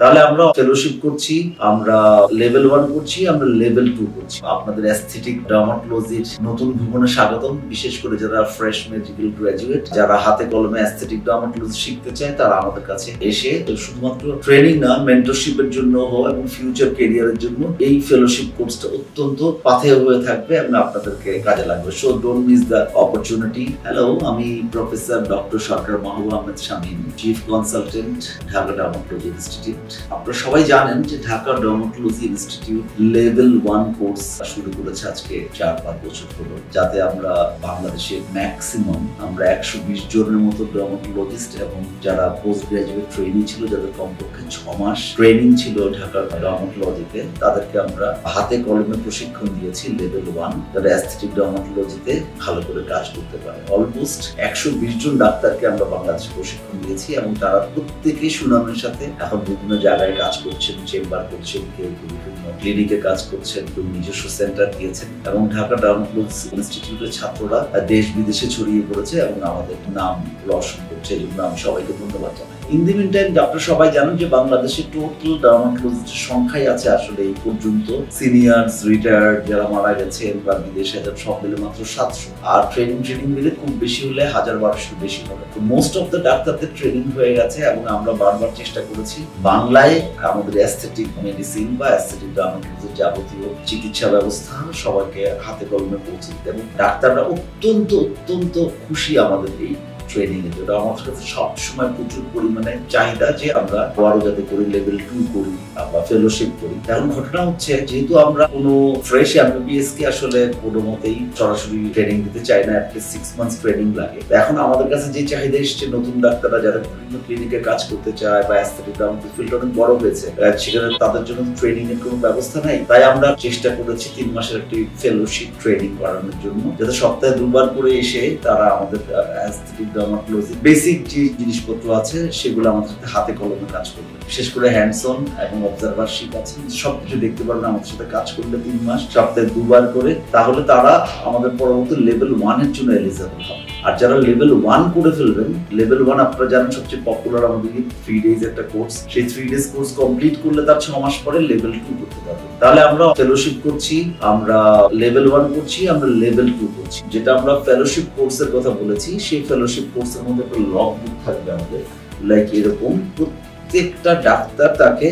তাহলে আমরা ফেলোশিপ করছি, আমরা লেভেল 1 করছি, আমরা লেভেল 2 করছি। আপনাদের অ্যাস্থেটিক ডার্মাটোলজির নতুন ভুবনে স্বাগতম। বিশেষ করে যারা ফ্রেশ মেডিকেল গ্র্যাজুয়েট, যারা হাতে কলমে অ্যাস্থেটিক ডার্মাটোলজি শিখতে চায়, তারা আমাদের কাছে এসে শুধুমাত্র ট্রেনিং না, মেন্টরশিপের জন্য এবং ফিউচার ক্যারিয়ারের জন্য এই ফেলোশিপ কোর্সটা অত্যন্ত পাথেয় হয়ে থাকবে এবং আপনাদেরকে কাজে লাগবে। So don't miss the opportunity. Hello, আমি professor doctor Sarkar Mahbub Ahmed Shamim, chief consultant, Dhaka dermatology institute. আপনারা সবাই জানেন যে Dhaka dermatology institute level 1 course শুরু করেছে আজকে 4-5 বছর হলো, যাতে আমরা বাংলাদেশের ম্যাক্সিমাম আমরা 120 জনের মতো ডার্মাটোলজিস্ট এবং যারা পোস্ট গ্রাজুয়েট ট্রেনিং ছিল, যাদের কমপক্ষে 6 মাস ট্রেনিং ছিল ঢাকা ডার্মাটোলজিতে, তাদেরকে আমরা হাতে কলমে প্রশিক্ষণ দিয়েছি লেভেল 1, যারা অ্যাস্থেটিক ডার্মাটোলজিতে ভালো করে কাজ করতে পারে। অলমোস্ট 120 জন ডাক্তারকে আমরা বাংলাদেশে প্রশিক্ষণ দিয়েছি এবং তারা প্রত্যেকেই সুনামের সাথে এখন বিভিন্ন জায়গায় কাজ করছেন, চেম্বার করছেন, কেউ বিভিন্ন ক্লিনিকে কাজ করছেন, কেউ নিজস্ব সেন্টার দিয়েছেন এবং ঢাকা ডার্মাটোলজি ইনস্টিটিউটের ছাত্ররা দেশ বিদেশে ছড়িয়ে পড়েছে এবং আমাদের নাম রোশন করছে। এই জন্য আমি সবাইকে ধন্যবাদ জানাই। ইন দি মিন টাইম, আপনারা সবাই জানেন যে বাংলাদেশে টোটাল ডার্মাটোলজিস্টের সংখ্যাই আছে আসলে এই পর্যন্ত সিনিয়র্স, রিটায়ার্ড, যারা মারা গেছেন বা বিদেশে, সব মিলে মাত্র 700, আর ট্রেনিং মিলে খুব বেশি হলে 1000-1200 বেশি হবে। তো মোস্ট অফ দ্য ডাক্তারদের ট্রেনিং হয়ে গেছে এবং আমরা বারবার চেষ্টা করেছি বাংলায় আমাদের অ্যাস্থেটিক মেডিসিন বা অ্যাস্থেটিক ডার্মাটোলজির যাবতীয় চিকিৎসা ব্যবস্থা সবাইকে হাতে কলমে পৌঁছে দিতে, এবং ডাক্তাররা অত্যন্ত খুশি আমাদের এই ট্রেনিং এ। যেটা আমার কাছে সবসময় প্রচুর পরিমাণে চাহিদা যে আমরা আরো যাতে করি, লেভেল 2 করি বা ফেলোশিপ করি। এখন ঘটনা হচ্ছে, যেহেতু আমরা কোনো ফ্রেশ এমবিবিএস কে আসলে কোনো মতেই সরাসরি ট্রেনিং দিতে চাই না, অ্যাটলিস্ট 6 মান্থস ট্রেনিং লাগে। এখন আমাদের কাছে যে চাহিদা এসছে, নতুন ডাক্তাররা যারা বিভিন্ন ক্লিনিকে কাজ করতে চায় বা অ্যাস্থেটিক ডার্মাটোলজি ফিল্ডটা অনেক বড় হয়েছে, সেখানে তাদের জন্য ট্রেনিং এর কোনো ব্যবস্থা নাই। তাই আমরা চেষ্টা করেছি 3 মাসের একটি ফেলোশিপ ট্রেনিং করানোর জন্য, যাতে সপ্তাহে 2 বার করে এসে তারা আমাদের অ্যাস্থেটিক ডার্মাটোলজি বেসিক যে জিনিসপত্র আছে সেগুলো আমাদের সাথে হাতে কলমে কাজ করবে। বিশেষ করে হ্যান্ডস অন এবং অবজারভারশিপ আছে, সবকিছু দেখতে পারবেন আমাদের সাথে কাজ করলে 3 মাস সপ্তাহে 2 বার করে, তাহলে তারা আমাদের পরবর্তী লেভেল 1 এর জন্য এলিজিবল হবে। আর যারা লেভেল 1 করে ফেলবেন, লেভেল 1 আপনারা জানেন সবচেয়ে পপুলার আমাদের 3 ডেজ একটা কোর্স, সেই 3 ডেজ কোর্স কমপ্লিট করলে তার 6 মাস পরে লেভেল 2 করতে পারবেন। তাহলে আমরা ফেলোশিপ করছি, আমরা লেভেল 1 করছি, আমরা লেভেল 2 করছি। যেটা আমরা ফেলোশিপ কোর্সের কথা বলেছি, সেই ফেলোশিপ কোর্সের মধ্যে একটা লগ বুক থাকবে আমাদের, লাইক এরকম প্রত্যেকটা ডাক্তার তাকে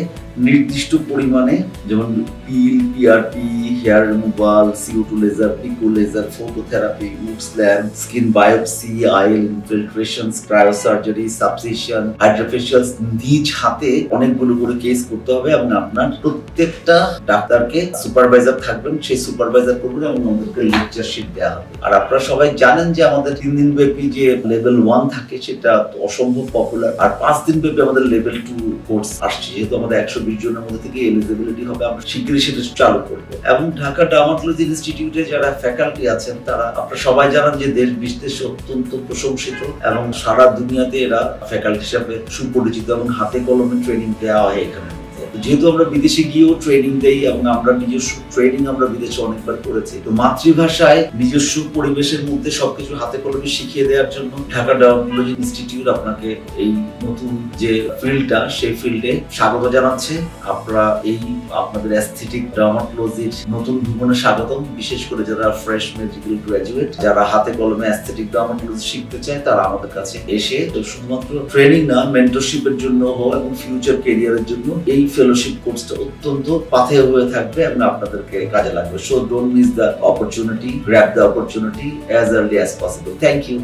নির্দিষ্ট পরিমাণে, যেমন peel, PRP, hair removal, CO2 laser, pico laser, phototherapy, Wood's lamp, skin biopsy, IL infiltration, cryosurgery, subcision, hydrofacials, নিজ হাতে অনেকগুলো করে কেস করতে হবে এবং আপনার প্রত্যেকটা ডাক্তারকে সুপারভাইজার থাকবেন, সেই সুপারভাইজার করবেন এবং আমাদেরকে লেকচারশিপ দেওয়া হবে। আর আপনারা সবাই জানেন যে আমাদের 3 দিন ব্যাপী যে লেভেল 1 থাকে সেটা অসম্ভব পপুলার, আর 5 দিন ব্যাপী আমাদের লেভেল 2 কোর্স আসছে। যেহেতু আমাদের 120 জনের মধ্যে থেকে এলিজিবিলিটি হবে, আমরা শীঘ্রই সেটা চালু করব। এবং ঢাকা ডার্মাটোলজি ইনস্টিটিউটে যারা ফ্যাকাল্টি আছেন, তারা আপনারা সবাই জানেন যে দেশ বিদেশে অত্যন্ত প্রশংসিত এবং সারা দুনিয়াতে এরা ফ্যাকাল্টি হিসাবে সুপরিচিত এবং হাতে কলমে ট্রেনিং দেওয়া হয় এখানে। যেহেতু আমরা বিদেশে গিয়েও ট্রেনিং দেই এবং আমরা নিজস্ব ট্রেনিং আমরা বিদেশে অনেকবার করেছি, তো মাতৃভাষায় নিজস্ব পরিবেশের মধ্যে সবকিছু হাতে কলমে শিখিয়ে দেওয়ার জন্য ঢাকা ডার্মাটোলজি ইনস্টিটিউট আপনাকে এই নতুন যে ফিল্ডটা, সেই ফিল্ডে স্বাগত জানাচ্ছে। আপনারা এই আপনাদের অ্যাস্থেটিক ডার্মাটোলজির নতুন ভুবনে স্বাগতম। বিশেষ করে যারা ফ্রেশ মেডিকেল গ্র্যাজুয়েট, যারা হাতে কলমে অ্যাস্থেটিক ডার্মাটোলজি শিখতে চায়, তারা আমাদের কাছে এসে শুধুমাত্র ট্রেনিং না, মেন্টরশিপের জন্য এবং ফিউচার ক্যারিয়ারের জন্য এই ফেলোশিপ কোর্সটা অত্যন্ত পাথেয় হয়ে থাকবে এবং আপনাদেরকে কাজে লাগবে। So don't miss the opportunity, grab the opportunity as early as possible. Thank you.